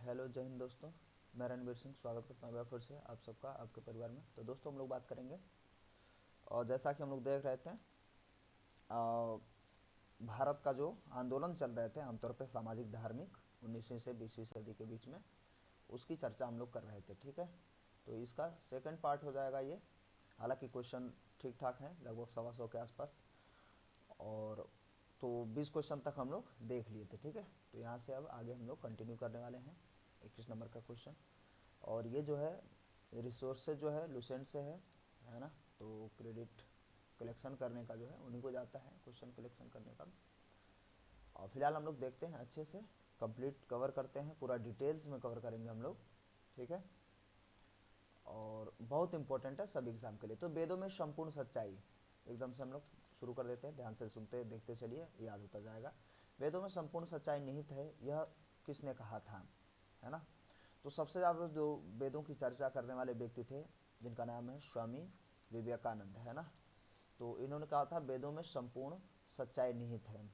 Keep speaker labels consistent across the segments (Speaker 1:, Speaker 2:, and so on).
Speaker 1: Hello जय हिंद दोस्तों। मैं रणवीर सिंह स्वागत करता हूँ फिर से आप सबका आपके परिवार में। तो दोस्तों हम लोग बात करेंगे, और जैसा कि हम लोग देख रहे थे भारत का जो आंदोलन चल रहे थे आमतौर पे सामाजिक धार्मिक 19वीं से 20वीं सदी के बीच में, उसकी चर्चा हम लोग कर रहे थे। ठीक है, तो इसका सेकंड पार्ट हो जाएगा ये। हालांकि क्वेश्चन ठीक ठाक हैं, लगभग 125 के आसपास, और तो 20 क्वेश्चन तक हम लोग देख लिए थे। ठीक है, तो यहाँ से अब आगे हम लोग कंटिन्यू करने वाले हैं 21 नंबर का क्वेश्चन। और ये जो है रिसोर्स जो है लुसेंट से है ना। तो क्रेडिट कलेक्शन करने का जो है उन्हीं को जाता है क्वेश्चन कलेक्शन करने का। और फिलहाल हम लोग देखते हैं, अच्छे से कंप्लीट कवर करते हैं, पूरा डिटेल्स में कवर करेंगे हम लोग। ठीक है, और बहुत इंपॉर्टेंट है सब एग्जाम के लिए। तो वेदों में संपूर्ण सच्चाई, एकदम से हम लोग शुरू कर देते हैं, ध्यान से सुनते देखते चलिए, याद होता जाएगा। वेदों में संपूर्ण सच्चाई निहित है, यह किसने कहा था, है ना। तो सबसे ज़्यादा जो वेदों की चर्चा करने वाले व्यक्ति थे, जिनका नाम है स्वामी विवेकानंद, है ना। तो इन्होंने कहा था वेदों में संपूर्ण सच्चाई निहित है।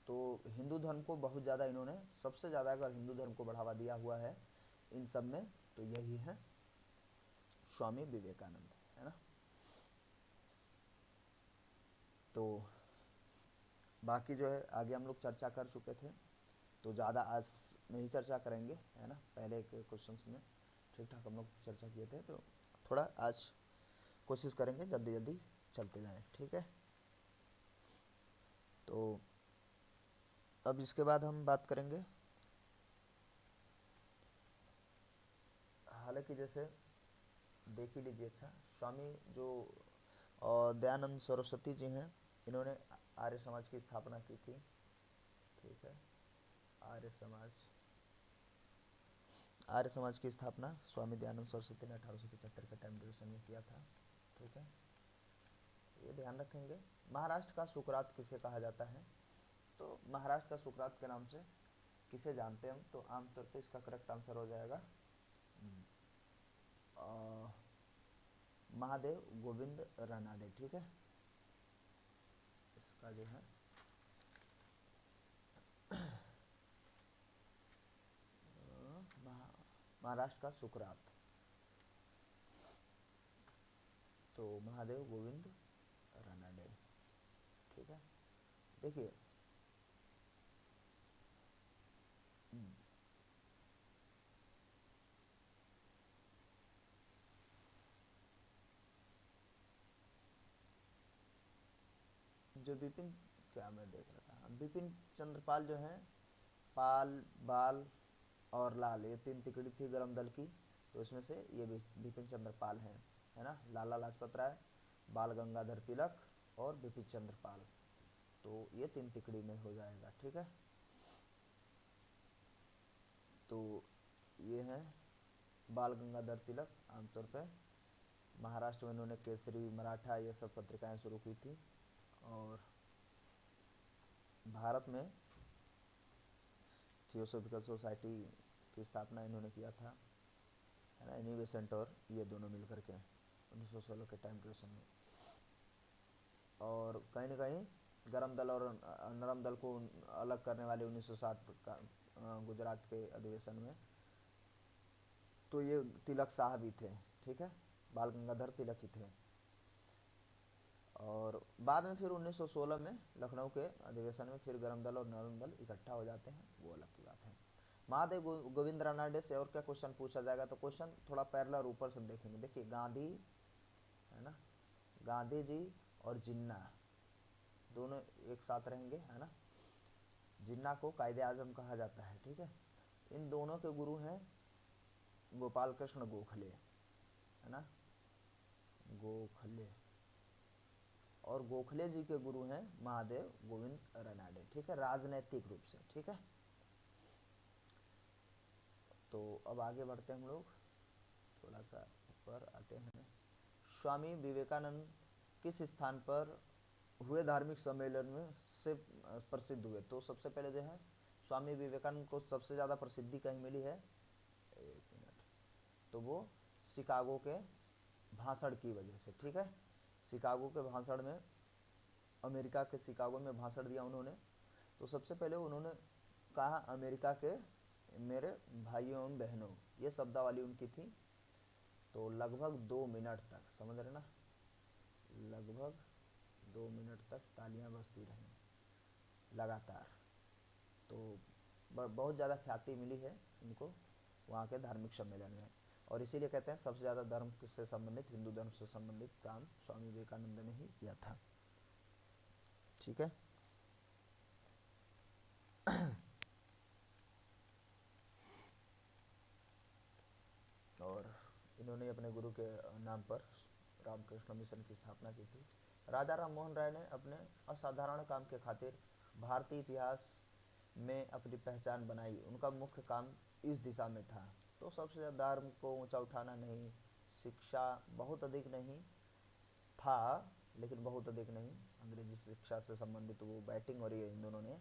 Speaker 1: तो हिंदू धर्म को बहुत ज़्यादा इन्होंने, सबसे ज़्यादा अगर हिंदू धर्म को बढ़ावा दिया हुआ है इन सब में, तो यही है स्वामी विवेकानंद, है ना। तो बाकी जो है आगे हम लोग चर्चा कर चुके थे, तो ज़्यादा आज नहीं चर्चा करेंगे, है ना। पहले के क्वेश्चंस में ठीक ठाक हम लोग चर्चा किए थे, तो थोड़ा आज कोशिश करेंगे जल्दी जल्दी चलते जाएं। ठीक है, तो अब इसके बाद हम बात करेंगे, हालांकि जैसे देख ही लीजिए। अच्छा, स्वामी जो दयानंद सरस्वती जी हैं, इन्होंने आर्य समाज की स्थापना की थी। ठीक है, आर्य समाज, आर्य समाज की स्थापना स्वामी दयानंद सरस्वती ने 1875 के टाइम ड्यूरेशन में किया था। ठीक है, ये ध्यान रखेंगे। महाराष्ट्र का सुकरात किसे कहा जाता है, तो महाराष्ट्र का सुकरात के नाम से किसे जानते हैं हम, तो आमतौर पे इसका करेक्ट आंसर हो जाएगा महादेव गोविंद रानाडे। ठीक है, इसका जो है महाराष्ट्र का सुकरात, तो महादेव गोविंद रानाडे। ठीक है, देखिए जो बिपिन, क्या मैं देख रहा था, बिपिन चंद्रपाल जो है, पाल बाल और लाल, ये तीन तिकड़ी थी गरम दल की। तो इसमें से ये बिपिन चंद्रपाल हैं, है ना। लाला लाजपत राय, बाल गंगाधर तिलक और बिपिन चंद्रपाल, तो ये तीन तिकड़ी में हो जाएगा। ठीक है, तो ये हैं बाल गंगाधर तिलक। आमतौर पे महाराष्ट्र में इन्होंने केसरी, मराठा ये सब पत्रिकाएं शुरू की थी, और भारत में थियोसॉफिकल सोसाइटी की स्थापना इन्होंने किया था, है ना। एनी बेसेंट और ये दोनों मिलकर के 1916 के टाइम ड्यूरेशन में। और कहीं ना कहीं गरम दल और नरम दल को अलग करने वाले 1907 का गुजरात के अधिवेशन में, तो ये तिलक शाह भी थे। ठीक है, बाल गंगाधर तिलक ही थे। और बाद में फिर 1916 में लखनऊ के अधिवेशन में फिर गरम दल और नरम दल इकट्ठा हो जाते हैं, वो अलग की बात है। महादेव गोविंद रानाडे से और क्या क्वेश्चन पूछा जाएगा, तो क्वेश्चन थोड़ा पैरेलल ऊपर से देखेंगे। देखिए गांधी, है ना, गांधी जी और जिन्ना दोनों एक साथ रहेंगे, है ना। जिन्ना को कायदे आजम कहा जाता है। ठीक है, इन दोनों के गुरु हैं गोपाल कृष्ण गोखले, है ना, गोखले। और गोखले जी के गुरु हैं महादेव गोविंद रानाडे। ठीक है, राजनैतिक रूप से। ठीक है, तो अब आगे बढ़ते हैं हम लोग, थोड़ा सा ऊपर आते हैं। स्वामी विवेकानंद किस स्थान पर हुए धार्मिक सम्मेलन में से प्रसिद्ध हुए, तो सबसे पहले जो है स्वामी विवेकानंद को सबसे ज़्यादा प्रसिद्धि कहीं मिली है, एक मिनट, तो वो शिकागो के भाषण की वजह से। ठीक है, शिकागो के भाषण में, अमेरिका के शिकागो में भाषण दिया उन्होंने। तो सबसे पहले उन्होंने कहा अमेरिका के मेरे भाइयों एवं बहनों, ये शब्दावली उनकी थी। तो लगभग 2 मिनट तक, समझ रहे ना, लगभग 2 मिनट तक तालियां बजती रहीं लगातार। तो बहुत ज़्यादा ख्याति मिली है इनको वहाँ के धार्मिक सम्मेलन में, और इसीलिए कहते हैं सबसे ज़्यादा धर्म से संबंधित, हिंदू धर्म से संबंधित काम स्वामी विवेकानंद ने ही किया था। ठीक है। और इन्होंने अपने गुरु के नाम पर रामकृष्ण मिशन की स्थापना की थी। राजा राम मोहन राय ने अपने असाधारण काम के खातिर भारतीय इतिहास में अपनी पहचान बनाई। उनका मुख्य काम इस दिशा में था। तो सबसे ज़्यादा धर्म को ऊंचा उठाना नहीं, शिक्षा बहुत अधिक नहीं था, लेकिन बहुत अधिक नहीं, अंग्रेजी शिक्षा से संबंधित वो बैटिंग और ये इन दोनों ने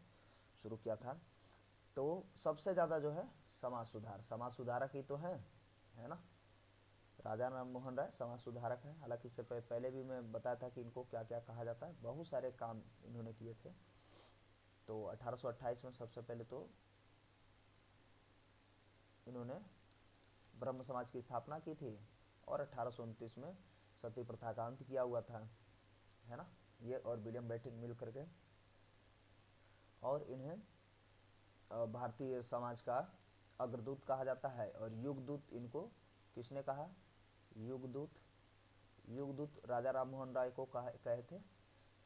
Speaker 1: शुरू किया था। तो सबसे ज़्यादा जो है समाज सुधार, समाज सुधारक ही तो है ना। राजा राम मोहन राय समाज सुधारक हैं। हालांकि इससे पहले भी मैं बताया था कि इनको क्या क्या कहा जाता है, बहुत सारे काम इन्होंने किए थे। तो 1828 में सबसे पहले तो इन्होंने ब्रह्म समाज की स्थापना की थी, और 1829 में सती प्रथा का अंत किया हुआ था, है ना, ये और विलियम बेंटिंक मिल करके। और इन्हें भारतीय समाज का अग्रदूत कहा जाता है। और युगदूत इनको किसने कहा? युगदूत, युगदूत राजा राम मोहन राय को कहे थे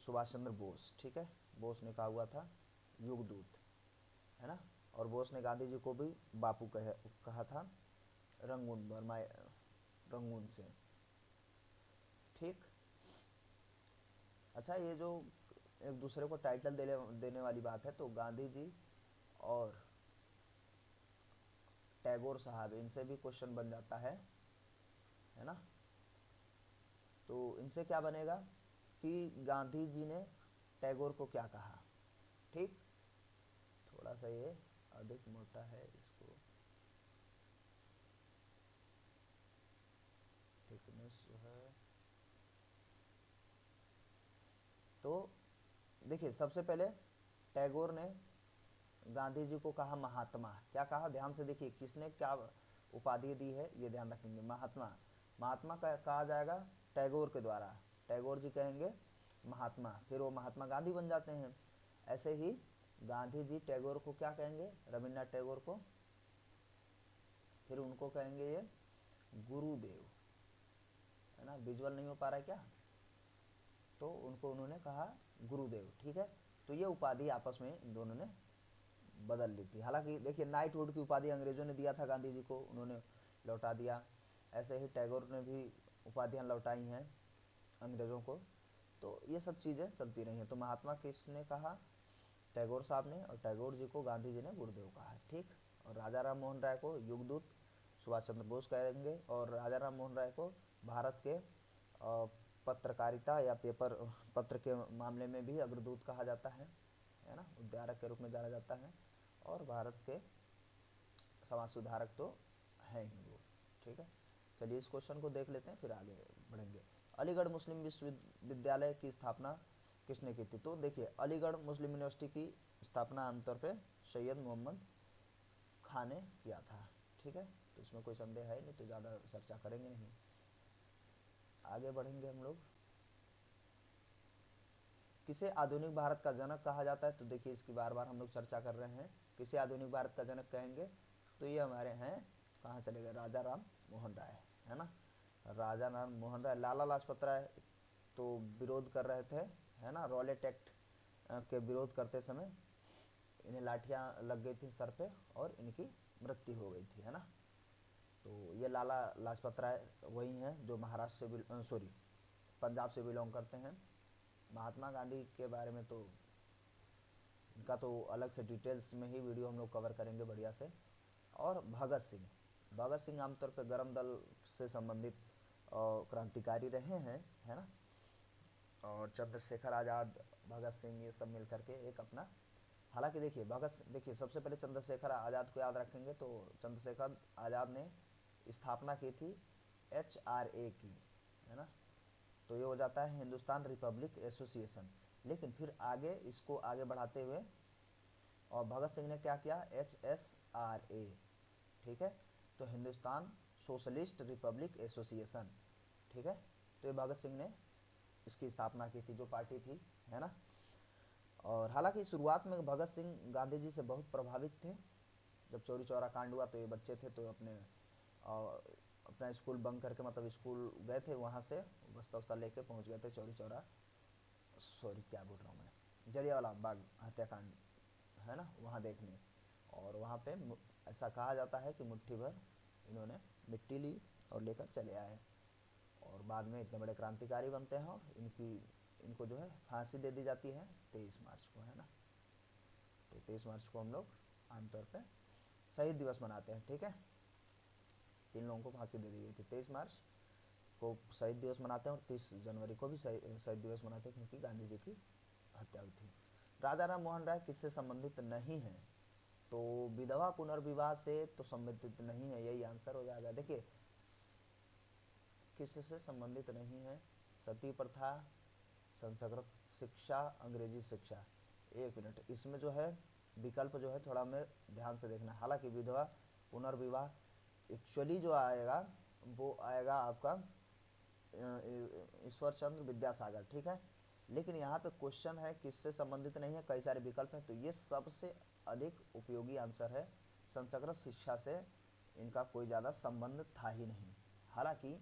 Speaker 1: सुभाष चंद्र बोस। ठीक है, बोस ने कहा हुआ था युगदूत, है ना। और बोस ने गांधी जी को भी बापू कहा था रंगून बर्मा, रंगून से। ठीक। अच्छा, ये जो एक दूसरे को टाइटल देने वाली बात है, तो गांधी जी और टैगोर साहब, इनसे भी क्वेश्चन बन जाता है ना। तो इनसे क्या बनेगा कि गांधी जी ने टैगोर को क्या कहा। ठीक, थोड़ा सा ये अधिक मोटा है, इसको थिकनेस जो है। तो देखिए, सबसे पहले टैगोर ने गांधी जी को कहा महात्मा। क्या कहा, ध्यान से देखिए, किसने क्या उपाधि दी है ये ध्यान रखेंगे। महात्मा, महात्मा कहा जाएगा टैगोर के द्वारा। टैगोर जी कहेंगे महात्मा, फिर वो महात्मा गांधी बन जाते हैं। ऐसे ही गांधी जी टैगोर को क्या कहेंगे, रविन्द्रनाथ टैगोर को, फिर उनको कहेंगे ये गुरुदेव, है ना। विजुअल नहीं हो पा रहा है क्या? तो उनको उन्होंने कहा गुरुदेव। ठीक है, तो ये उपाधि आपस में इन दोनों ने बदल ली थी। हालांकि देखिए, नाइटहुड की उपाधि अंग्रेजों ने दिया था गांधी जी को, उन्होंने लौटा दिया। ऐसे ही टैगोर ने भी उपाधियां लौटाई हैं अंग्रेजों को। तो ये सब चीज़ें चलती रही हैं। तो महात्मा किसने कहा, टैगोर साहब ने, और टैगोर जी को गांधी जी ने गुरुदेव कहा। ठीक। और राजा राम मोहन राय को युगदूत सुभाष चंद्र बोस कहेंगे, और राजा राम मोहन राय को भारत के पत्रकारिता या पत्र के मामले में भी अग्रदूत कहा जाता है ना, उद्धारक के रूप में जाना जाता है। और भारत के समाज सुधारक तो हैं ही वो। ठीक है, चलिए इस क्वेश्चन को देख लेते हैं, फिर आगे बढ़ेंगे। अलीगढ़ मुस्लिम विश्वविद्यालय की स्थापना किसने की थी? तो देखिए, अलीगढ़ मुस्लिम यूनिवर्सिटी की स्थापना आमतौर पे सैयद मोहम्मद खान ने किया था। ठीक है, तो इसमें कोई संदेह है नहीं, तो ज़्यादा चर्चा करेंगे नहीं, आगे बढ़ेंगे हम लोग। किसे आधुनिक भारत का जनक कहा जाता है? तो देखिए, इसकी बार बार हम लोग चर्चा कर रहे हैं, किसे आधुनिक भारत का जनक कहेंगे? तो ये हमारे हैं, कहाँ चले गए, राजा राम मोहन राय, है ना। राजा राम मोहन राय। लाला लाजपत राय तो विरोध कर रहे थे, है ना, रॉलेट एक्ट के विरोध करते समय इन्हें लाठियाँ लग गई थी सर पे, और इनकी मृत्यु हो गई थी, है ना। तो ये लाला लाजपत राय वही हैं जो महाराष्ट्र से पंजाब से बिलोंग करते हैं। महात्मा गांधी के बारे में तो इनका तो अलग से डिटेल्स में ही वीडियो हम लोग कवर करेंगे बढ़िया से। और भगत सिंह, भगत सिंह आमतौर पर गरम दल से संबंधित क्रांतिकारी रहे हैं, है ना। और चंद्रशेखर आज़ाद, भगत सिंह, ये सब मिल करके एक अपना, हालांकि देखिए सबसे पहले चंद्रशेखर आज़ाद को याद रखेंगे। तो चंद्रशेखर आज़ाद ने स्थापना की थी HRA की, है ना। तो ये हो जाता है हिंदुस्तान रिपब्लिक एसोसिएशन। लेकिन फिर आगे इसको आगे बढ़ाते हुए, और भगत सिंह ने क्या किया, HSRA, ठीक है। तो हिंदुस्तान सोशलिस्ट रिपब्लिक एसोसिएशन, ठीक है। तो ये भगत सिंह ने इसकी स्थापना की थी, जो पार्टी थी, है ना। और हालांकि शुरुआत में भगत सिंह गांधी जी से बहुत प्रभावित थे। जब चौरी चौरा कांड हुआ तो ये बच्चे थे, तो अपना स्कूल बंक करके, मतलब स्कूल गए थे, वहाँ से बस्ता उस्ता लेके पहुँच गए थे चौरी चौरा, सॉरी क्या बोल रहा हूँ मैं, जलियांवाला बाग हत्याकांड, है ना, वहाँ देखने। और वहाँ पे ऐसा कहा जाता है कि मुट्ठी भर इन्होंने मिट्टी ली और लेकर चले आए, और बाद में इतने बड़े क्रांतिकारी बनते हैं, और इनको जो है फांसी दे दी जाती है 23 मार्च को, है ना। तो 23 मार्च को हम लोग आमतौर पर शहीद दिवस मनाते हैं, ठीक है। 3 लोगों को फांसी दे दी गई थी, 23 मार्च को शहीद दिवस मनाते हैं, और 30 जनवरी को भी शहीद दिवस मनाते हैं, क्योंकि गांधी जी की हत्या हुई थी। राजा राम मोहन राय किससे संबंधित नहीं है? तो विधवा पुनर्विवाह से तो संबंधित नहीं है, यही आंसर हो जाएगा। देखिए किससे संबंधित नहीं है? सती प्रथा, संस्कृत शिक्षा, अंग्रेजी शिक्षा। एक मिनट, इसमें जो है विकल्प जो है थोड़ा हमें ध्यान से देखना। हालांकि विधवा पुनर्विवाह एक्चुअली जो आएगा वो आएगा आपका ईश्वर चंद्र विद्यासागर, ठीक है। लेकिन यहाँ पे क्वेश्चन है किससे संबंधित नहीं है, कई सारे विकल्प हैं, तो ये सबसे अधिक उपयोगी आंसर है। संस्कृत शिक्षा से इनका कोई ज़्यादा संबंध था ही नहीं। हालांकि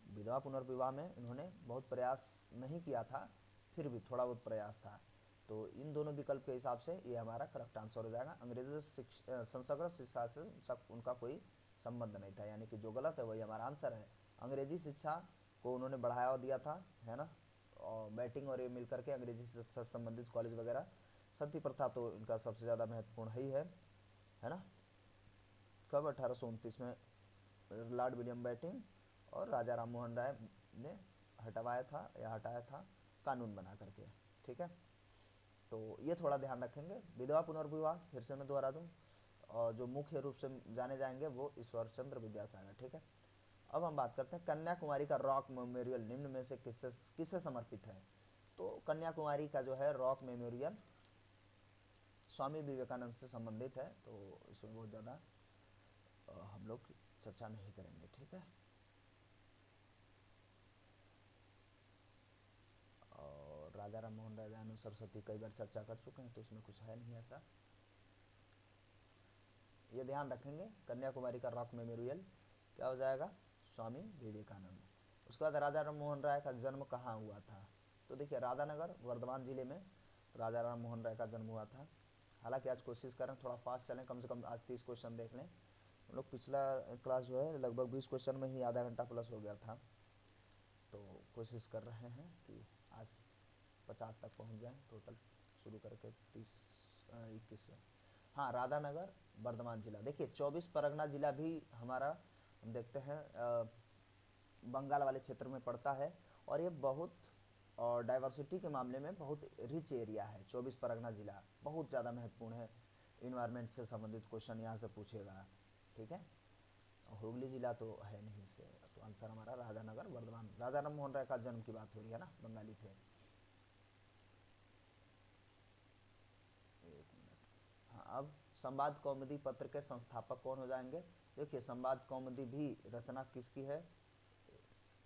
Speaker 1: विधवा पुनर्विवाह में इन्होंने बहुत प्रयास नहीं किया था, फिर भी थोड़ा बहुत प्रयास था। तो इन दोनों विकल्प के हिसाब से ये हमारा करेक्ट आंसर हो जाएगा। अंग्रेजी संस्कृत शिक्षा से उनका कोई संबंध नहीं था, यानी कि जो गलत है वही हमारा आंसर है। अंग्रेजी शिक्षा को उन्होंने बढ़ावा दिया था, है ना, और बैटिंग और ये मिल करके अंग्रेजी शिक्षा से संबंधित कॉलेज वगैरह। सती प्रथा तो इनका सबसे ज़्यादा महत्वपूर्ण ही है ना। कब? 1829 में लॉर्ड विलियम बैटिंग और राजा राम मोहन राय ने हटाया था कानून बना करके, ठीक है। तो ये थोड़ा ध्यान रखेंगे। विधवा पुनर्विवाह फिर से मैं दोहरा दूँ, और जो मुख्य रूप से जाने जाएंगे वो ईश्वर चंद्र विद्यासागर, ठीक है। अब हम बात करते हैं कन्याकुमारी का रॉक मेमोरियल निम्न में से किससे समर्पित है? तो कन्याकुमारी का जो है रॉक मेमोरियल स्वामी विवेकानंद से संबंधित है, तो इसमें बहुत ज़्यादा हम लोग चर्चा नहीं करेंगे, ठीक है। और राजा राम मोहन राय दयानंद सरस्वती कई बार चर्चा कर चुके हैं, तो इसमें कुछ है नहीं ऐसा। ये ध्यान रखेंगे, कन्याकुमारी का रॉक मेमोरियल क्या हो जाएगा? स्वामी विवेकानंद। उसके बाद राजा राम मोहन राय का जन्म कहाँ हुआ था? तो देखिए राधानगर वर्धमान जिले में राजा राम मोहन राय का जन्म हुआ था। हालांकि आज कोशिश करें थोड़ा फास्ट चलें, कम से कम आज 30 क्वेश्चन देख लें। हम लोग पिछला क्लास जो है लगभग 20 क्वेश्चन में ही आधा घंटा प्लस हो गया था, तो कोशिश कर रहे हैं कि आज 50 तक पहुंच जाएं टोटल, शुरू करके 21 से। हाँ, राधानगर वर्धमान जिला। देखिए 24 परगना जिला भी हमारा हम देखते हैं बंगाल वाले क्षेत्र में पड़ता है, और ये बहुत और डाइवर्सिटी के मामले में बहुत रिच एरिया है। 24 परगना जिला बहुत ज़्यादा महत्वपूर्ण है, इन्वायरमेंट से संबंधित क्वेश्चन यहाँ से पूछेगा, ठीक है। हुगली जिला तो है नहीं इससे, तो आंसर हमारा राधानगर वर्धमान। राजा राम मोहन राय का जन्म की बात हो रही है ना, बंगाली थे। एक मिनट, हाँ। अब संवाद कौमुदी पत्र के संस्थापक कौन हो जाएंगे? देखिए संवाद कौमुदी भी रचना किसकी है?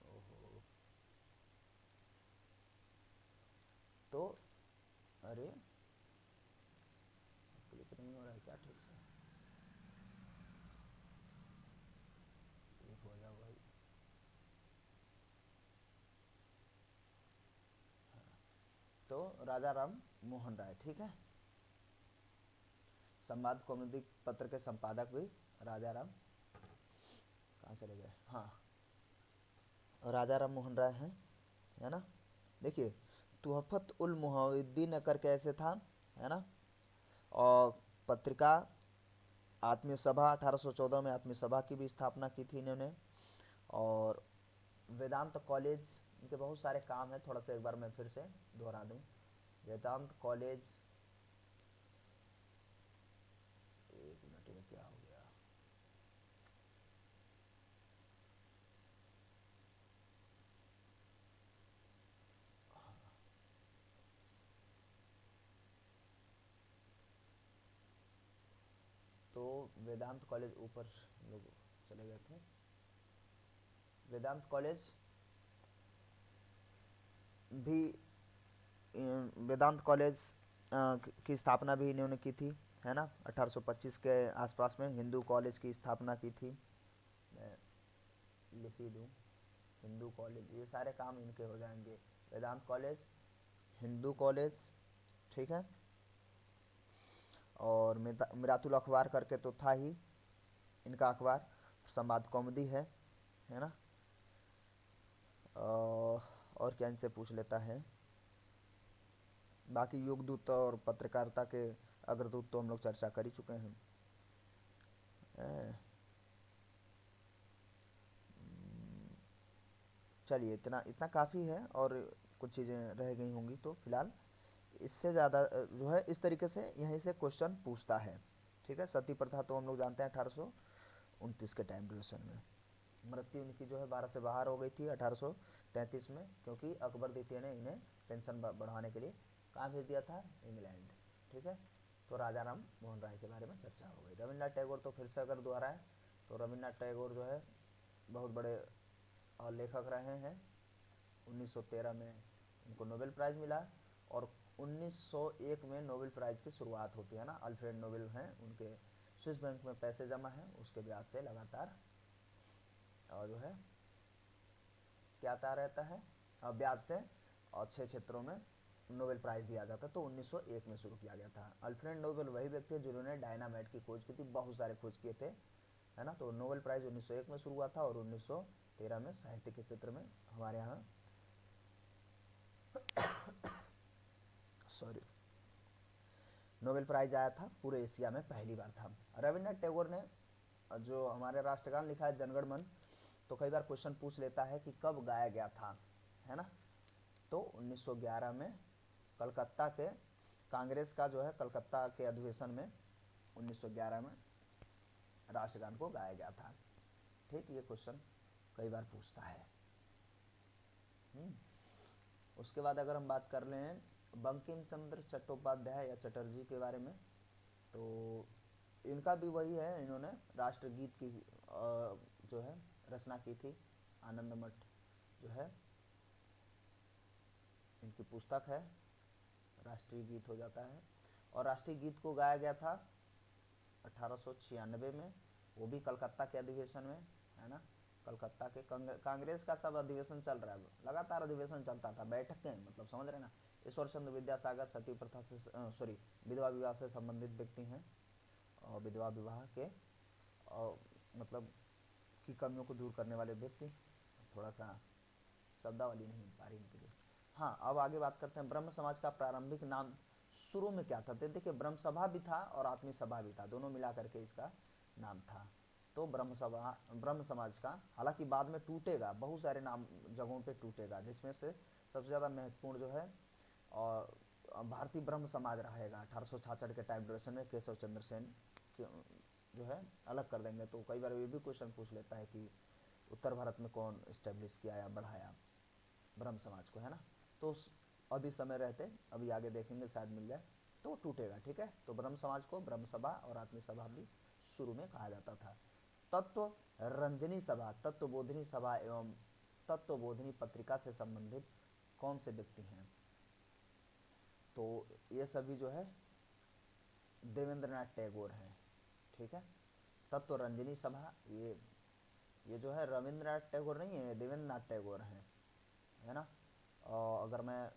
Speaker 1: ओहो, तो अरे क्लिक नहीं हो रहा है क्या ठीक से? क्लिक हो जाओ भाई। तो राजा राम मोहन राय, ठीक है। संवाद कौमुदी पत्र के संपादक भी राजा राम, कहाँ चले गए, हाँ, राजा राम मोहन राय हैं, है ना। देखिए तुहफत उल मुहिउद्दीन करके ऐसे था, है ना। और पत्रिका आत्मीय सभा 1814 में आत्मीय सभा की भी स्थापना की थी इन्होंने। और वेदांत कॉलेज, इनके बहुत सारे काम हैं, थोड़ा सा एक बार मैं फिर से दोहरा दूं। वेदांत कॉलेज, एक मिनट ये क्या हो गया, तो जो वेदांत कॉलेज ऊपर लोग चले गए थे, वेदांत कॉलेज भी, वेदांत कॉलेज की स्थापना भी इन्होंने की थी, है ना, 1825 के आसपास में। हिंदू कॉलेज की स्थापना की थी, मैं लिख ही दूँ, हिंदू कॉलेज, ये सारे काम इनके हो जाएंगे। वेदांत कॉलेज, हिंदू कॉलेज, ठीक है। और मिरातुल अखबार करके तो था ही इनका अखबार, संवाद कौमुदी है ना। और क्या इनसे पूछ लेता है, बाकी योगदूत और पत्रकारिता के अग्रदूत तो हम लोग चर्चा कर ही चुके हैं। चलिए इतना इतना काफ़ी है, और कुछ चीज़ें रह गई होंगी तो फिलहाल इससे ज़्यादा जो है इस तरीके से यहीं से क्वेश्चन पूछता है, ठीक है। सती प्रथा तो हम लोग जानते हैं 1829 के टाइम ड्यूरेशन में। मृत्यु इनकी जो है 12 से बाहर हो गई थी 1833 में, क्योंकि अकबर द्वितीय ने इन्हें पेंशन बढ़ाने के लिए कहाँ भेज दिया था, इंग्लैंड, ठीक है। तो राजा राम मोहन राय के बारे में चर्चा हो गई। रविन्द्रनाथ टैगोर तो फिर से अगर दोहराए तो रविन्द्रनाथ टैगोर जो है बहुत बड़े लेखक रहे हैं। 1913 में इनको नोबेल प्राइज़ मिला, और 1901 में नोबेल प्राइज़ की शुरुआत होती है ना। अल्फ्रेड नोबेल हैं, उनके स्विस बैंक में पैसे जमा हैं, उसके ब्याज से लगातार और जो है क्या आता रहता है, ब्याज से, और 6 क्षेत्रों में नोबेल प्राइज़ दिया जाता है। तो 1901 में शुरू किया गया था। अल्फ्रेड नोबेल वही व्यक्ति है जिन्होंने डायनामाइट की खोज की थी, बहुत सारे खोज किए थे, है ना। तो नोबेल प्राइज़ 1901 में शुरू हुआ था, और 1913 में साहित्य के क्षेत्र में हमारे यहाँ सॉरी नोबेल प्राइज़ आया था, पूरे एशिया में पहली बार था। रविन्द्रनाथ टैगोर ने जो हमारे राष्ट्रगान लिखा है जनगण मन, तो कई बार क्वेश्चन पूछ लेता है कि कब गाया गया था, है ना। तो 1911 में कलकत्ता के कांग्रेस का जो है कलकत्ता के अधिवेशन में 1911 में राष्ट्रगान को गाया गया था, ठीक। ये क्वेश्चन कई बार पूछता है। उसके बाद अगर हम बात कर लें बंकिम चंद्र चट्टोपाध्याय या चटर्जी के बारे में, तो इनका भी वही है, इन्होंने राष्ट्रगीत की जो है रचना की थी। आनंद मठ जो है इनकी पुस्तक है, राष्ट्रीय गीत हो जाता है। और राष्ट्रीय गीत को गाया गया था 1896 में, वो भी कलकत्ता के अधिवेशन में, है ना। कलकत्ता के कांग्रेस का सब अधिवेशन चल रहा है, लगातार अधिवेशन चलता था, बैठकें, मतलब समझ रहे ना। ईश्वर चंद्र विद्यासागर सती प्रथा से सॉरी विधवा विवाह से संबंधित व्यक्ति हैं, और विधवा विवाह के और मतलब की कमियों को दूर करने वाले व्यक्ति। थोड़ा सा शब्दावली नहीं मिल पा रही इनके लिए। हाँ, अब आगे बात करते हैं ब्रह्म समाज का प्रारंभिक नाम शुरू में क्या था। तो देखिए ब्रह्म सभा भी था और आत्मी सभा भी था, दोनों मिला करके इसका नाम था। तो ब्रह्म समाज का, हालांकि बाद में टूटेगा, बहुत सारे नाम जगहों पे टूटेगा, जिसमें से सबसे ज़्यादा महत्वपूर्ण जो है और भारतीय ब्रह्म समाज रहेगा। 1866 के टाइम ड्यूरेशन में केशव चंद्र सेन जो है अलग कर देंगे। तो कई बार ये भी क्वेश्चन पूछ लेता है कि उत्तर भारत में कौन इस्टेब्लिश किया या बढ़ाया ब्रह्म समाज को, है ना। तो अभी समय रहते, अभी आगे देखेंगे शायद मिल जाए, तो टूटेगा, ठीक है। तो ब्रह्म समाज को ब्रह्म सभा और आत्मी सभा भी शुरू में कहा जाता था। तत्व रंजनी सभा, तत्वबोधिनी सभा एवं तत्वबोधिनी पत्रिका से संबंधित कौन से व्यक्ति हैं, तो ये सभी जो है देवेंद्रनाथ टैगोर हैं, ठीक है। तत्व रंजनी सभा, ये जो है रविंद्रनाथ टैगोर नहीं है, देवेंद्रनाथ टैगोर हैं, है ना। और अगर मैं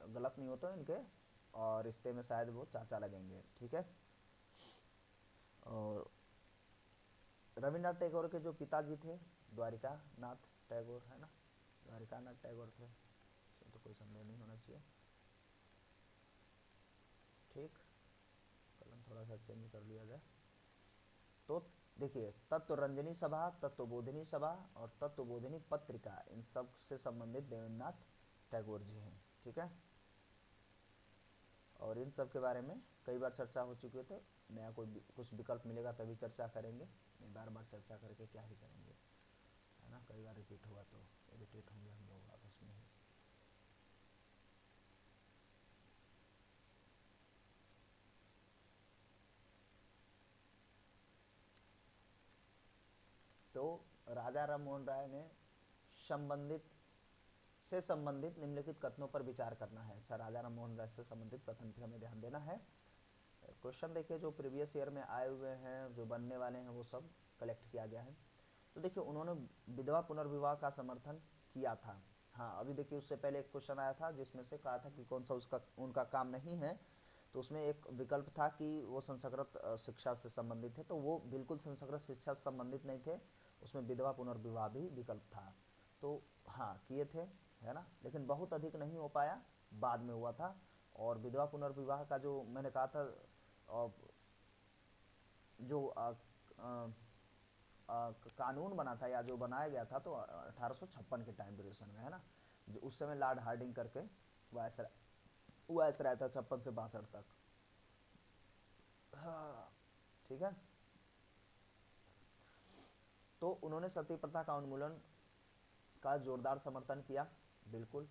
Speaker 1: गलत नहीं हो तो इनके और रिश्ते में शायद वो चाचा लगेंगे, ठीक है। और रविन्द्रनाथ टैगोर के जो पिताजी थे द्वारिका नाथ टैगोर, है ना, द्वारिका नाथ टैगोर थे, तो कोई संदेह नहीं होना चाहिए, ठीक। कलम थोड़ा सा चेंज कर लिया जाए। तो देखिए तत्व रंजनी सभा, तत्वबोधिनी सभा और तत्वबोधिनी पत्रिका, इन सब से संबंधित देवेंद्रनाथ टैगोर जी हैं, ठीक है। और इन सब के बारे में कई बार चर्चा हो चुकी है, तो नया कोई कुछ विकल्प मिलेगा तभी चर्चा करेंगे, नहीं बार बार चर्चा करके क्या ही करेंगे, है ना। कई बार रिपीट हुआ तो इरिटेट होंगे हम लोग आपस में ही। तो राजा राम मोहन राय ने संबंधित निम्नलिखित कथनों पर विचार करना है। अच्छा, राजा राम मोहन राय से संबंधित कथन पे हमें ध्यान देना है। क्वेश्चन देखिए जो प्रीवियस ईयर में आए हुए हैं, जो बनने वाले हैं, वो सब कलेक्ट किया गया है। तो देखिए उन्होंने विधवा पुनर्विवाह का समर्थन किया था। हाँ, अभी देखिए उससे पहले एक क्वेश्चन आया था जिसमें से कहा था कि कौन सा उसका उनका काम नहीं है, तो उसमें एक विकल्प था कि वो संस्कृत शिक्षा से संबंधित है, तो वो बिल्कुल संस्कृत शिक्षा से संबंधित नहीं थे, उसमें विधवा पुनर्विवाह भी विकल्प था। तो हाँ किए थे, है ना, लेकिन बहुत अधिक नहीं हो पाया, बाद में हुआ था। और विधवा पुनर्विवाह का जो मैंने कहा था जो कानून बना था या जो बनाया गया था तो 1856 के टाइम ड्यूरेशन में, है ना, जो उस समय लॉर्ड हार्डिंग करके वायस रहता 56 से 62 तक। हाँ, ठीक है। तो उन्होंने सती प्रथा का उन्मूलन का जोरदार समर्थन किया, बिल्कुल।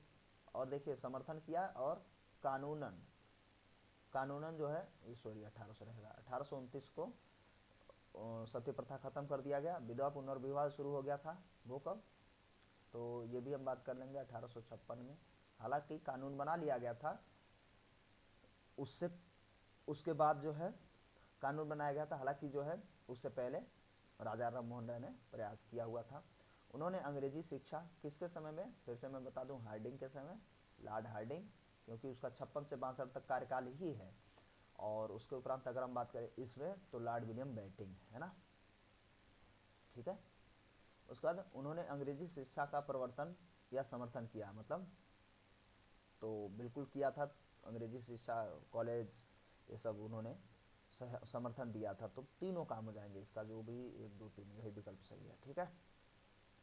Speaker 1: और देखिए समर्थन किया और कानूनन जो है, सॉरी 1800 रहेगा, 1829 को सती प्रथा खत्म कर दिया गया, विधवा पुनर्विवाह शुरू हो गया था। वो कब, तो ये भी हम बात कर लेंगे 1856 में। हालांकि कानून बना लिया गया था, उसके बाद जो है कानून बनाया गया था, हालांकि जो है उससे पहले राजा राम मोहन राय ने प्रयास किया हुआ था। उन्होंने अंग्रेजी शिक्षा किसके समय में, फिर से मैं बता दूं, हार्डिंग के समय, लॉर्ड हार्डिंग, क्योंकि उसका 56 से 62 तक कार्यकाल ही है। और उसके उपरांत अगर हम बात करें इसमें, तो लॉर्ड विलियम बेंटिंक, है ना, ठीक है। उसके बाद उन्होंने अंग्रेजी शिक्षा का प्रवर्तन या समर्थन किया, मतलब तो बिल्कुल किया था, अंग्रेजी शिक्षा, कॉलेज, ये सब उन्होंने समर्थन दिया था। तो तीनों काम हो जाएंगे इसका, जो भी 1 2 3 यही विकल्प सही है, ठीक है।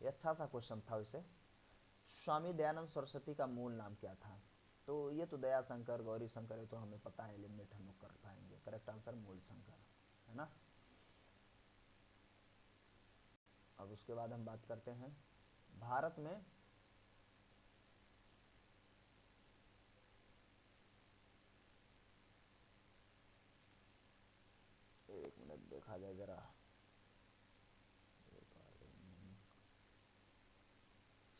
Speaker 1: ये अच्छा सा क्वेश्चन था वैसे। स्वामी दयानंद सरस्वती का मूल नाम क्या था, तो ये तो दया शंकर, गौरी शंकर, ये तो हमें पता है, एलिमिनेट हम लोग कर पाएंगे। करेक्ट आंसर मूल शंकर, है ना। अब उसके बाद हम बात करते हैं भारत में एक मिनट देखा जाए जरा,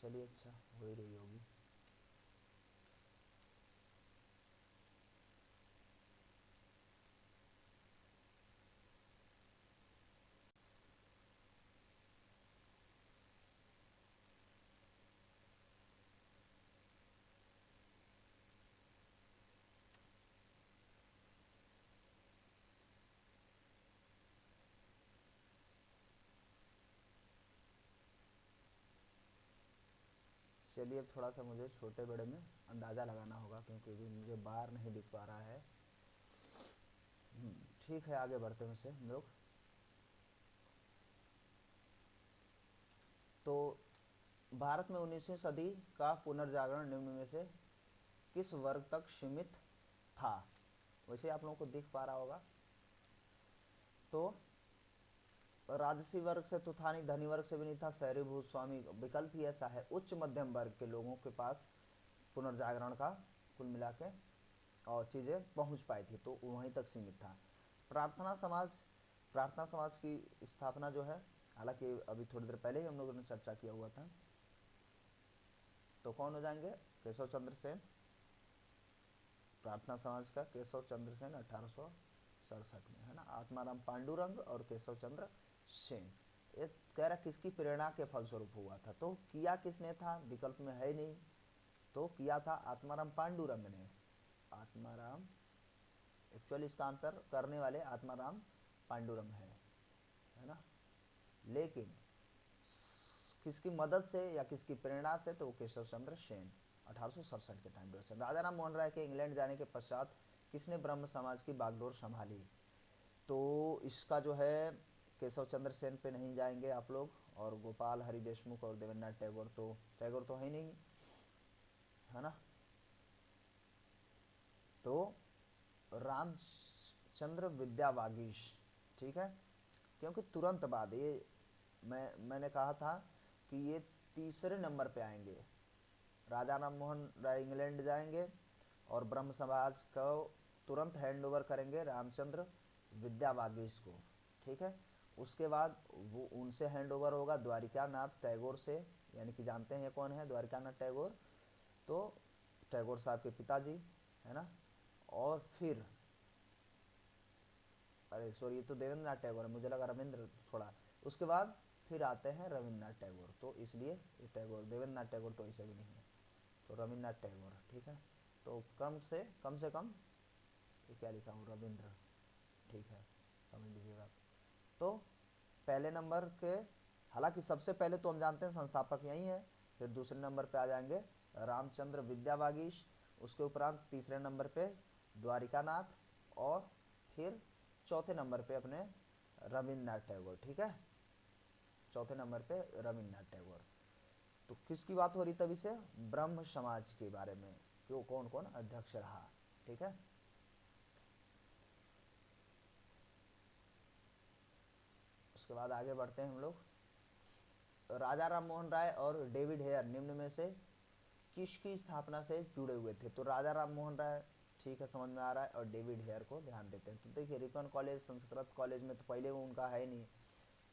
Speaker 1: चलिए अच्छा हो ही रही होगी। चलिए अब थोड़ा सा मुझे छोटे बड़े में अंदाज़ा लगाना होगा, क्योंकि अभी मुझे बार नहीं दिख पा रहा है। ठीक है, आगे बढ़ते हैं से हम लोग। तो भारत में 19वीं सदी का पुनर्जागरण निम्न में से किस वर्ग तक सीमित था, वैसे आप लोगों को दिख पा रहा होगा। तो राजसी वर्ग से तो था नहीं, धनी वर्ग से भी नहीं था, शहरी भूस्वामी, विकल्प ही ऐसा है, उच्च मध्यम वर्ग के लोगों के पास पुनर्जागरण का कुल मिला के और चीज़ें पहुंच पाई थी, तो वहीं तक सीमित था। प्रार्थना समाज की स्थापना जो है, हालांकि अभी थोड़ी देर पहले ही हम लोगों ने चर्चा किया हुआ था, तो कौन हो जाएंगे, केशव चंद्र सेन। प्रार्थना समाज का केशव चंद्र सेन 1867 में, है ना। आत्माराम पांडुरंग और केशव चंद्र सेन। ये कह रहा किसकी प्रेरणा के फलस्वरूप हुआ था, तो किया किसने था, विकल्प में है नहीं, तो किया था आत्माराम पांडुरंग ने। आत्माराम, एक्चुअली इसका आंसर करने वाले आत्माराम पांडुरंग है ना, लेकिन किसकी मदद से या किसकी प्रेरणा से, तो केशव चंद्र सेन 1867 के टाइम ड्यूरेशन। राजा राम मोहन राय के इंग्लैंड जाने के पश्चात किसने ब्रह्म समाज की बागडोर संभाली, तो इसका जो है केशव चंद्र सेन पे नहीं जाएंगे आप लोग, और गोपाल हरि देशमुख और देवेंद्रनाथ टैगोर तो है नहीं, है ना। तो रामचंद्र विद्यावागीश, ठीक है, क्योंकि तुरंत बाद ये मैंने कहा था कि ये तीसरे नंबर पे आएंगे। राजा राम मोहन राय इंग्लैंड जाएंगे और ब्रह्म समाज को तुरंत हैंड ओवर करेंगे रामचंद्र विद्यावागीश को, ठीक है। उसके बाद वो उनसे हैंड ओवर होगा द्वारिकानाथ टैगोर से, यानी कि जानते हैं कौन है द्वारिकानाथ टैगोर, तो टैगोर साहब के पिताजी, है ना। और फिर अरे सॉरी, ये तो देवेंद्रनाथ टैगोर है, मुझे लगा रविंद्र थोड़ा। उसके बाद फिर आते हैं रविन्द्रनाथ टैगोर, तो इसलिए ये टैगोर, देवेंद्रनाथ टैगोर तो ऐसे भी नहीं है, तो रविन्द्रनाथ टैगोर, ठीक है। तो कम से कम ये क्या लिखा हूँ, रविंद्र, ठीक है, समझ लीजिएगा। तो पहले नंबर के, हालांकि सबसे पहले तो हम जानते हैं संस्थापक यही है, फिर दूसरे नंबर पे आ जाएंगे रामचंद्र विद्यावागीश, उसके उपरांत तीसरे नंबर पे द्वारिकानाथ, और फिर चौथे नंबर पे अपने रविन्द्रनाथ टैगोर, ठीक है, चौथे नंबर पे रविन्द्रनाथ टैगोर। तो किसकी बात हो रही तभी से, ब्रह्म समाज के बारे में, क्यों कौन कौन अध्यक्ष रहा, ठीक है। उसके बाद आगे बढ़ते हैं हम लोग। राजा राम मोहन राय और डेविड हेयर निम्न में से किसकी स्थापना से जुड़े हुए थे, तो राजा राम मोहन राय, ठीक है, समझ में आ रहा है, और डेविड हेयर को ध्यान देते हैं। तो देखिए रिपन कॉलेज संस्कृत कॉलेज में तो पहले वो उनका है नहीं,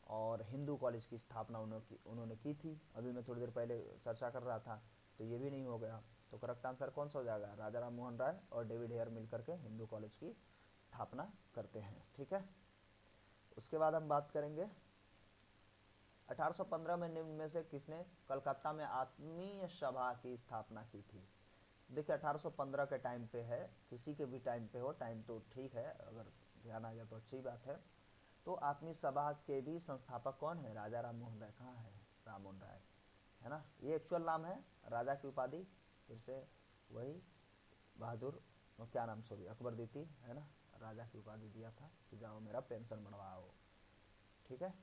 Speaker 1: और हिंदू कॉलेज की स्थापना उन्होंने की थी, अभी मैं थोड़ी देर पहले चर्चा कर रहा था, तो ये भी नहीं हो गया। तो करेक्ट आंसर कौन सा हो जाएगा, राजा राम मोहन राय और डेविड हेयर मिलकर के हिंदू कॉलेज की स्थापना करते हैं, ठीक है। उसके बाद हम बात करेंगे 1815 में निम्न में से किसने कलकत्ता में आत्मीय सभा की स्थापना की थी। देखिए 1815 के टाइम पे है, किसी के भी टाइम पे हो, टाइम तो ठीक है, अगर ध्यान आ गया तो अच्छी बात है। तो आत्मीय सभा के भी संस्थापक कौन है, राजा राम मोहन राय, कहाँ है राम मोहन राय, है ना, ये एक्चुअल नाम है, राजा की उपाधि फिर से वही बहादुर, क्या नाम सॉरी अकबर दी थी, है ना, राजा की उपाधि दिया था कि जाओ मेरा पेंशन बढ़वाओ, ठीक है।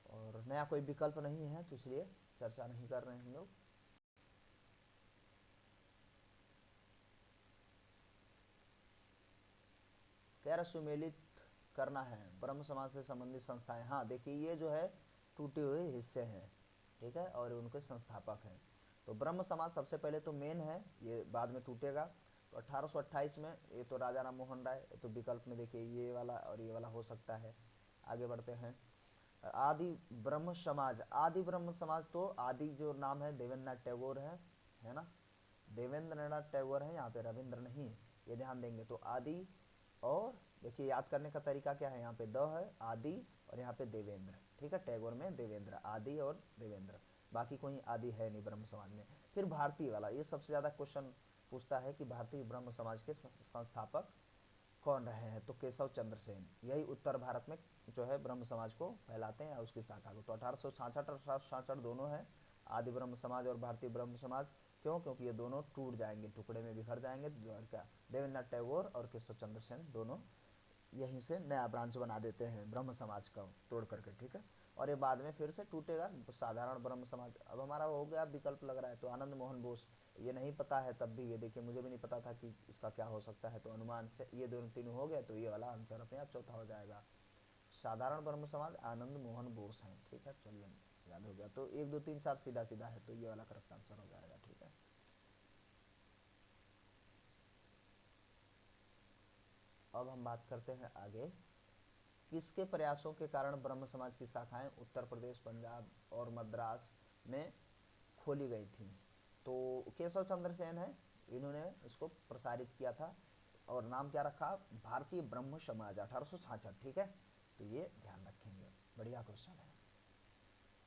Speaker 1: और नया कोई विकल्प नहीं है, तो इसलिए चर्चा नहीं कर रहे हैं हम लोग। कह रहा सुमेलित करना है ब्रह्म समाज से संबंधित संस्थाएं, हाँ देखिए ये जो है टूटे हुए हिस्से हैं, ठीक है, और उनके संस्थापक हैं। तो ब्रह्म समाज सबसे पहले तो मेन है, ये बाद में टूटेगा। तो 1828 में, ये तो राजा राम मोहन राय, तो विकल्प में देखिए ये वाला और ये वाला हो सकता है। आगे बढ़ते हैं, आदि ब्रह्म समाज, आदि ब्रह्म समाज, तो आदि जो नाम है देवेंद्रनाथ टैगोर है ना, देवेंद्रनाथ टैगोर है, यहाँ पे रविंद्र नहीं है, ये ध्यान देंगे। तो आदि, और देखिए याद करने का तरीका क्या है, यहाँ पे द है आदि और यहाँ पे देवेंद्र, ठीक है, टैगोर में देवेंद्र, आदि और देवेंद्र, बाकी कोई आदि है नहीं ब्रह्म समाज में। फिर भारतीय वाला, ये सबसे ज़्यादा क्वेश्चन पूछता है कि भारतीय ब्रह्म समाज के संस्थापक कौन रहे हैं, तो केशव चंद्र सेन, यही उत्तर भारत में जो है ब्रह्म समाज को फैलाते हैं, उसकी शाखा को। तो 1866 और 1866 दोनों है, आदि ब्रह्म समाज और भारतीय ब्रह्म समाज। क्यों, क्योंकि ये दोनों टूट जाएंगे, टुकड़े में बिखर जाएंगे, द्वारका देवेंद्रनाथ टैगोर और केशव चंद्र सेन दोनों यहीं से नया ब्रांच बना देते हैं ब्रह्म समाज का तोड़ करके, ठीक है। और ये बाद में फिर से टूटेगा साधारण ब्रह्म समाज। अब हमारा हो गया विकल्प लग रहा है, तो आनंद मोहन बोस, ये नहीं पता है तब भी, ये देखिए मुझे भी नहीं पता था कि इसका क्या हो सकता है, तो अनुमान से ये दोनों तीनों हो गए, तो ये वाला आंसर अपने आप चौथा हो जाएगा। साधारण ब्रह्म समाज आनंद मोहन बोस हैं, ठीक है, चलिए याद हो गया। तो 1 2 3 4 सीधा सीधा है, तो ये वाला करेक्ट आंसर हो जाएगा, ठीक है। अब हम बात करते हैं आगे, किसके प्रयासों के कारण ब्रह्म समाज की शाखाएं उत्तर प्रदेश, पंजाब और मद्रास में खोली गई थी, तो केशव चंद्र सेन है, इन्होंने इसको प्रसारित किया था, और नाम क्या रखा, भारतीय ब्रह्म समाज 1866, ठीक है। तो ये ध्यान रखेंगे, बढ़िया क्वेश्चन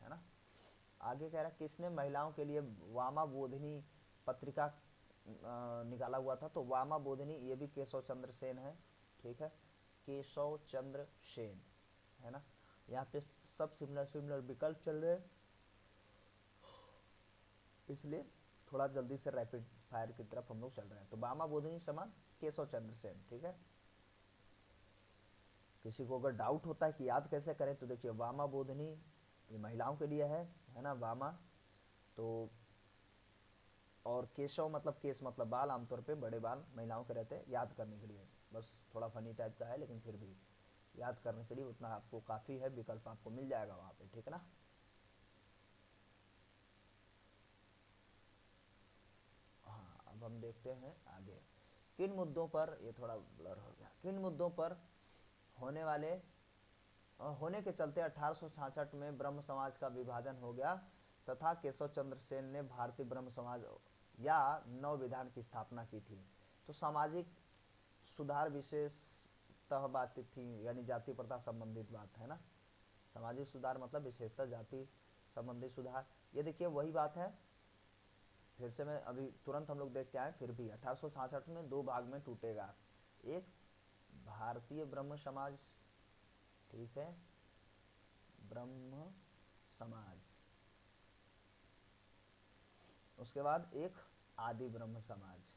Speaker 1: है ना। आगे कह रहा है किसने महिलाओं के लिए वामा बोधिनी पत्रिका निकाला हुआ था, तो वामा बोधिनी ये भी केशव चंद्र सेन है, ठीक है, केशव चंद्र सेन, है ना। यहाँ पे सब सिमिलर सिमिलर विकल्प चल रहे हैं, इसलिए थोड़ा जल्दी से रैपिड फायर की तरफ हम लोग चल रहे हैं। तो वामा बोधिनी समान केशव चंद्र सेन, ठीक है। किसी को अगर डाउट होता है कि याद कैसे करें, तो देखिए वामा बोधिनी ये महिलाओं के लिए है ना, वामा, तो और केशव मतलब केस मतलब बाल, आमतौर पे बड़े बाल महिलाओं के रहते हैं, याद करने के लिए, बस थोड़ा फनी टाइप का है, लेकिन फिर भी याद करने के लिए उतना आपको काफ़ी है, विकल्प आपको मिल जाएगा वहाँ पे, ठीक है ना। हाँ अब हम देखते हैं आगे, किन मुद्दों पर, ये थोड़ा ब्लर हो गया, किन मुद्दों पर होने के चलते 1866 में ब्रह्म समाज का विभाजन हो गया तथा केशव चंद्र सेन ने भारतीय ब्रह्म समाज या नव विधान की स्थापना की थी। तो सामाजिक सुधार विशेषतः बातें थी, यानी जाति प्रथा संबंधित बात है ना। सामाजिक सुधार मतलब विशेषतः जाति संबंधी सुधार। ये देखिए वही बात है, फिर से मैं अभी तुरंत हम लोग देख के आए, फिर भी 1866 में 2 भाग में टूटेगा। एक भारतीय ब्रह्म समाज, ठीक है, ब्रह्म समाज, उसके बाद एक आदि ब्रह्म समाज,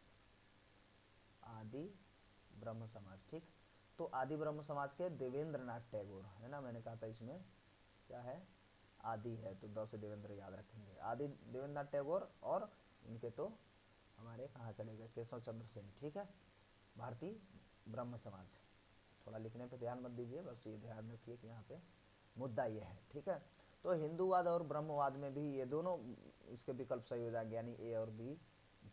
Speaker 1: आदि ब्रह्म समाज, ठीक। तो आदि ब्रह्म समाज के देवेंद्रनाथ टैगोर है ना, मैंने कहा था इसमें क्या है, आदि है तो 10 से देवेंद्र याद रखेंगे। आदि देवेंद्रनाथ टैगोर और इनके तो हमारे कहाँ चले गए, केशव चंद्र सेन, ठीक है। भारतीय ब्रह्म समाज, थोड़ा लिखने पे ध्यान मत दीजिए, बस ये ध्यान रखिए कि यहाँ पे मुद्दा ये है, ठीक है। तो हिंदूवाद और ब्रह्मवाद में भी ये दोनों इसके विकल्प सही हो जाएंगे, यानी ए और बी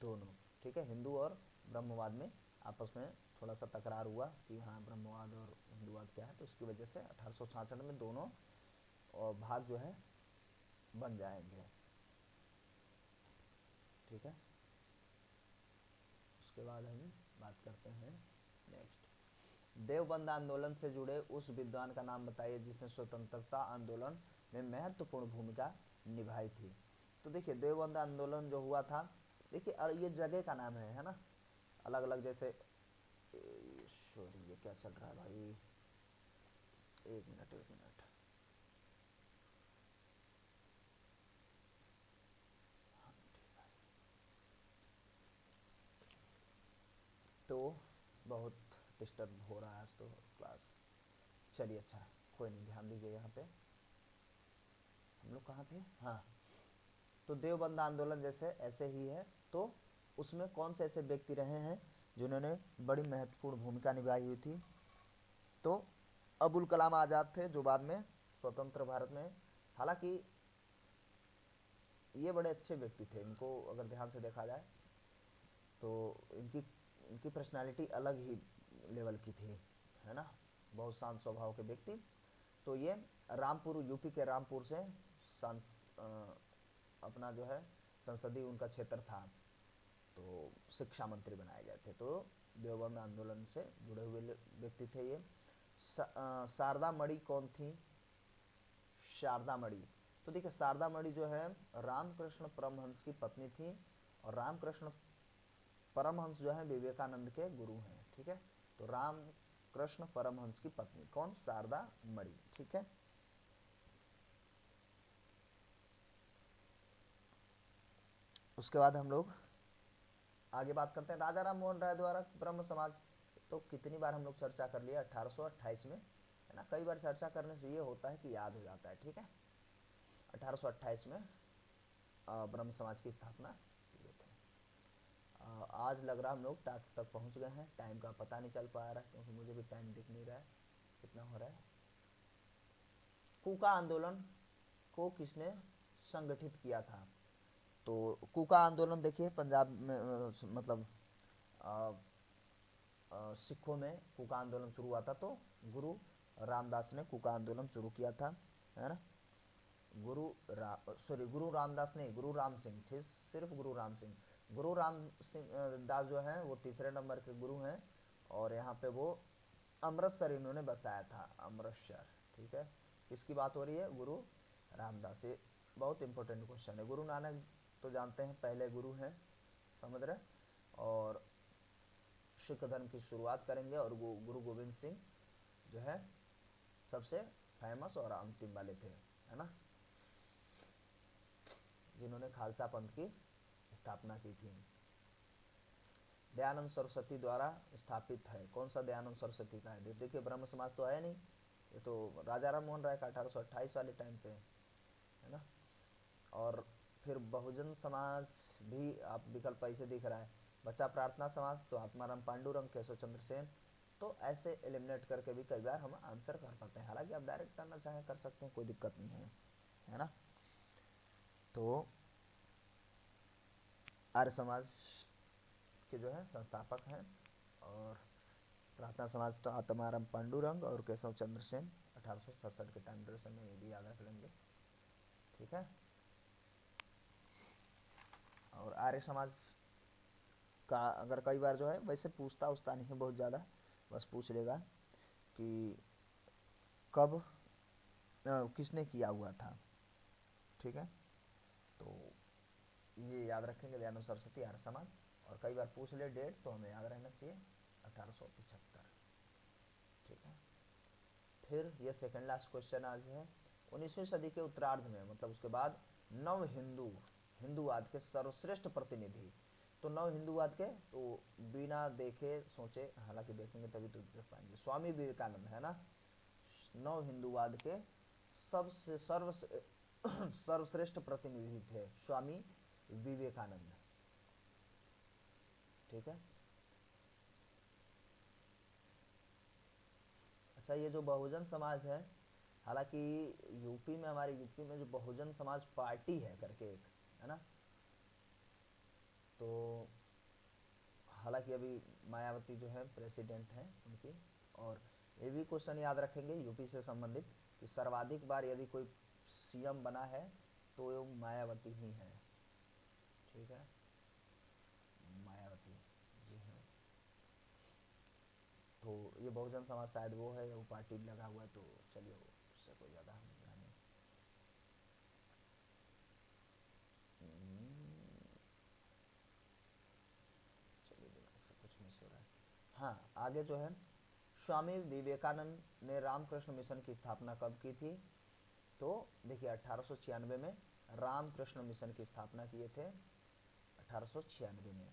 Speaker 1: दोनों, ठीक है। हिंदू और ब्रह्मवाद में आपस में थोड़ा सा तकरार हुआ कि हाँ ब्रह्मवाद और हिंदूवाद क्या है, तो उसकी वजह से 1866 में दोनों भाग जो है बन जाएंगे, ठीक है। उसके बाद हम बात करते हैं नेक्स्ट, देवबंद आंदोलन से जुड़े उस विद्वान का नाम बताइए जिसने स्वतंत्रता आंदोलन में महत्वपूर्ण भूमिका निभाई थी। तो देखिए देवबंद आंदोलन जो हुआ था, देखिए ये जगह का नाम है ना, अलग अलग, जैसे सॉरी ये क्या चल रहा है भाई, एक मिनट तो बहुत डिस्टर्ब हो रहा है आज तो क्लास, चलिए अच्छा कोई नहीं, ध्यान दीजिए यहाँ पे हम लोग कहाँ थे, हाँ। तो देवबंद आंदोलन जैसे ऐसे ही है, तो उसमें कौन से ऐसे व्यक्ति रहे हैं जिन्होंने बड़ी महत्वपूर्ण भूमिका निभाई हुई थी। तो अबुल कलाम आज़ाद थे जो बाद में स्वतंत्र भारत में, हालांकि ये बड़े अच्छे व्यक्ति थे, इनको अगर ध्यान से देखा जाए तो इनकी इनकी पर्सनालिटी अलग ही लेवल की थी, है ना, बहुत शांत स्वभाव के व्यक्ति। तो ये रामपुर, यूपी के रामपुर से अपना जो है संसदीय उनका क्षेत्र था, तो शिक्षा मंत्री बनाए गए थे। तो देवबंद आंदोलन से जुड़े हुए व्यक्ति थे ये। शारदा मणि कौन थी, शारदा मणि, तो देखिए शारदा मणि जो है रामकृष्ण परमहंस की पत्नी थी, और रामकृष्ण परमहंस जो है विवेकानंद के गुरु हैं, ठीक है। तो रामकृष्ण परमहंस की पत्नी कौन, शारदा मणि, ठीक है। उसके बाद हम लोग आगे बात करते हैं राजा राम मोहन राय द्वारा ब्रह्म समाज। तो कितनी बार हम लोग चर्चा कर लिया, 1828 में, है ना। कई बार चर्चा करने से ये होता है कि याद हो जाता है, ठीक है। 1828 में ब्रह्म समाज की स्थापना किए थे। आज लग रहा हम लोग टास्क तक पहुंच गए हैं, टाइम का पता नहीं चल पा रहा है क्योंकि मुझे भी टाइम दिख नहीं रहा है कितना हो रहा है। कूका आंदोलन को किसने संगठित किया था, तो कूका आंदोलन देखिए पंजाब में मतलब सिखों में कूका आंदोलन शुरू हुआ था, तो गुरु रामदास ने कूका आंदोलन शुरू किया था, है ना। गुरु रामदास नहीं, गुरु राम सिंह, ठीक, सिर्फ गुरु राम सिंह। गुरु राम सिंह दास जो हैं वो तीसरे नंबर के गुरु हैं, और यहाँ पे वो अमृतसर इन्होंने बसाया था, अमृतसर, ठीक है। किसकी बात हो रही है, गुरु रामदास। ये बहुत इंपॉर्टेंट क्वेश्चन है। गुरु नानक तो जानते हैं पहले गुरु हैं, समझ रहे, और सिख धर्म की शुरुआत करेंगे, और गुरु गोविंद सिंह जो है सबसे फेमस और अंतिम वाले थे, है ना, जिन्होंने खालसा पंथ की स्थापना की थी। दयानंद सरस्वती द्वारा स्थापित है, कौन सा दयानंद सरस्वती का है, देखिए ब्रह्म समाज तो आया नहीं, ये तो राजा राम मोहन राय का 1828 वाले टाइम पे है ना। और फिर बहुजन समाज भी आप विकल्प ऐसे दिख रहा है, बच्चा प्रार्थना समाज तो आत्माराम पांडुरंग, केशव चंद्र सेन। तो ऐसे एलिमिनेट करके भी कई बार हम आंसर कर पाते हैं, हालांकि आप डायरेक्ट करना चाहें कर सकते हैं, कोई दिक्कत नहीं है ना। तो आर्य समाज के जो है संस्थापक हैं, और प्रार्थना समाज तो आत्माराम पांडुरंग और केशव चंद्र सेन 1867 के टाइम ड्यूरेशन में, ये भी याद रख लेंगे, ठीक है। और आर्य समाज का अगर कई बार जो है वैसे पूछता उछता नहीं है बहुत ज़्यादा, बस पूछ लेगा कि कब किसने किया हुआ था, ठीक है। तो ये याद रखेंगे दयानंद सरस्वती आर्य समाज। और कई बार पूछ ले डेट तो हमें याद रहना चाहिए 1875, ठीक है। फिर ये सेकंड लास्ट क्वेश्चन आज है, 19वीं सदी के उत्तरार्ध में, मतलब उसके बाद नव हिंदूवाद के सर्वश्रेष्ठ प्रतिनिधि। तो नव हिंदूवाद के तो बिना देखे सोचे, हालांकि देखेंगे तभी तो देख पाएंगे, स्वामी विवेकानंद है ना, नव हिंदूवाद के सबसे सर्वश्रेष्ठ प्रतिनिधि थे स्वामी विवेकानंद, ठीक है। अच्छा, ये जो बहुजन समाज है, हालांकि यूपी में, हमारे यूपी में जो बहुजन समाज पार्टी है करके एक है ना, तो हालांकि अभी मायावती जो है प्रेसिडेंट हैं उनकी। और ये भी क्वेश्चन याद रखेंगे यूपी से संबंधित कि सर्वाधिक बार यदि कोई सीएम बना है तो ये मायावती ही है, ठीक है, मायावती जी हैं। तो ये बहुजन समाज शायद वो है, वो पार्टी लगा हुआ है, तो चलिए उससे कोई ज़्यादा हम नहीं। चलिए दिमाग से कुछ मिस हो रहा है। हाँ, आगे जो है, स्वामी विवेकानंद ने रामकृष्ण मिशन की स्थापना कब की थी? तो देखिए 1896 में रामकृष्ण मिशन की स्थापना किए थे, 1896 में।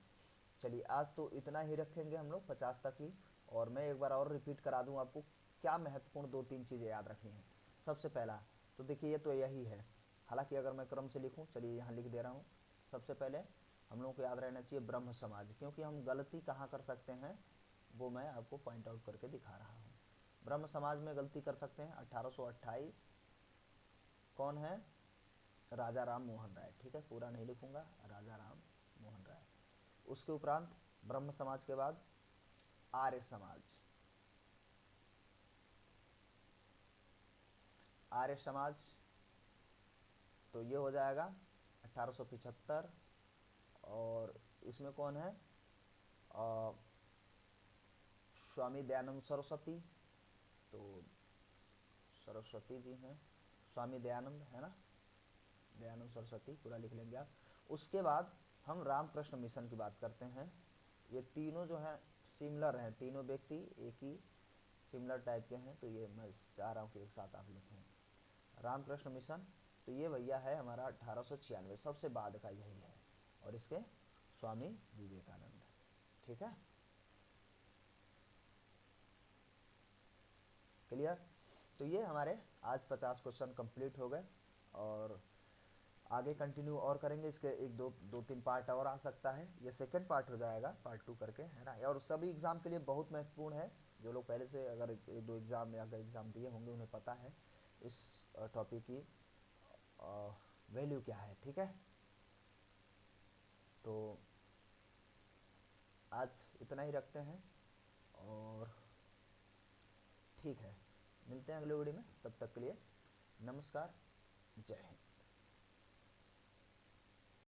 Speaker 1: चलिए आज तो इतना ही रखेंगे हम लोग 50 तक ही। और मैं एक बार और रिपीट करा दूं आपको, क्या महत्वपूर्ण 2-3 चीज़ें याद रखनी है। सबसे पहला तो देखिए ये तो यही है, हालांकि अगर मैं क्रम से लिखूं, चलिए यहाँ लिख दे रहा हूँ। सबसे पहले हम लोगों को याद रहना चाहिए ब्रह्म समाज, क्योंकि हम गलती कहाँ कर सकते हैं वो मैं आपको पॉइंट आउट करके दिखा रहा हूँ। ब्रह्म समाज में गलती कर सकते हैं 1828, कौन है? राजा राम मोहन राय, ठीक है, पूरा नहीं लिखूंगा, राजा राम मोहन राय। उसके उपरांत ब्रह्म समाज के बाद आर्य समाज, आर्य समाज तो ये हो जाएगा 1875। और इसमें कौन है? स्वामी दयानंद सरस्वती, तो सरस्वती जी हैं, स्वामी दयानंद है ना, दयानंद सरस्वती पूरा लिख लेंगे आप। उसके बाद हम रामकृष्ण मिशन की बात करते हैं। ये तीनों जो हैं सिमिलर हैं, तीनों व्यक्ति एक ही सिमिलर टाइप के हैं, तो ये मैं चाह रहा हूँ कि एक साथ आप लिखें। रामकृष्ण मिशन तो ये भैया है हमारा 1896, सबसे बाद का यही है, और इसके स्वामी विवेकानंद, ठीक है, क्लियर। तो ये हमारे आज 50 क्वेश्चन कंप्लीट हो गए, और आगे कंटिन्यू और करेंगे, इसके एक दो तीन पार्ट और आ सकता है, ये सेकंड पार्ट हो जाएगा पार्ट 2 करके, है ना। और सभी एग्ज़ाम के लिए बहुत महत्वपूर्ण है, जो लोग पहले से अगर एक दो एग्ज़ाम या एग्ज़ाम दिए होंगे उन्हें पता है इस टॉपिक की वैल्यू क्या है, ठीक है। तो आज इतना ही रखते हैं, और ठीक है, मिलते हैं अगले वीडियो में, तब तक के लिए नमस्कार, जय हिंद।